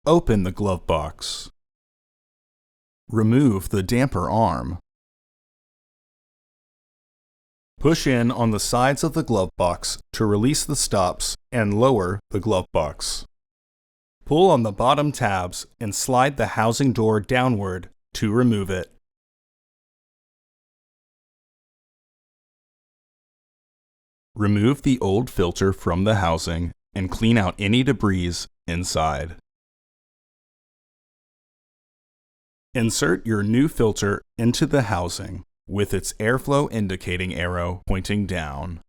Open the glove box. Remove the damper arm. Push in on the sides of the glove box to release the stops and lower the glove box. Pull on the bottom tabs and slide the housing door downward to remove it. Remove the old filter from the housing and clean out any debris inside. Insert your new filter into the housing with its airflow indicating arrow pointing down.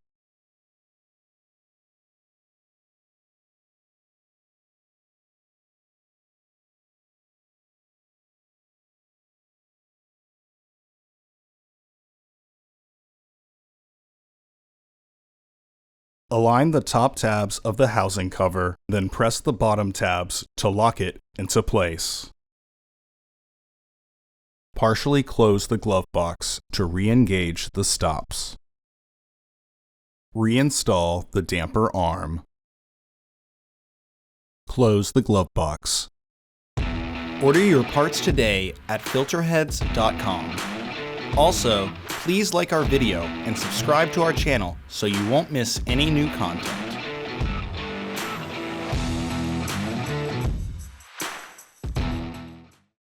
Align the top tabs of the housing cover, then press the bottom tabs to lock it into place. Partially close the glove box to re-engage the stops. Reinstall the damper arm. Close the glove box. Order your parts today at filterheads.com. Also, please like our video and subscribe to our channel so you won't miss any new content.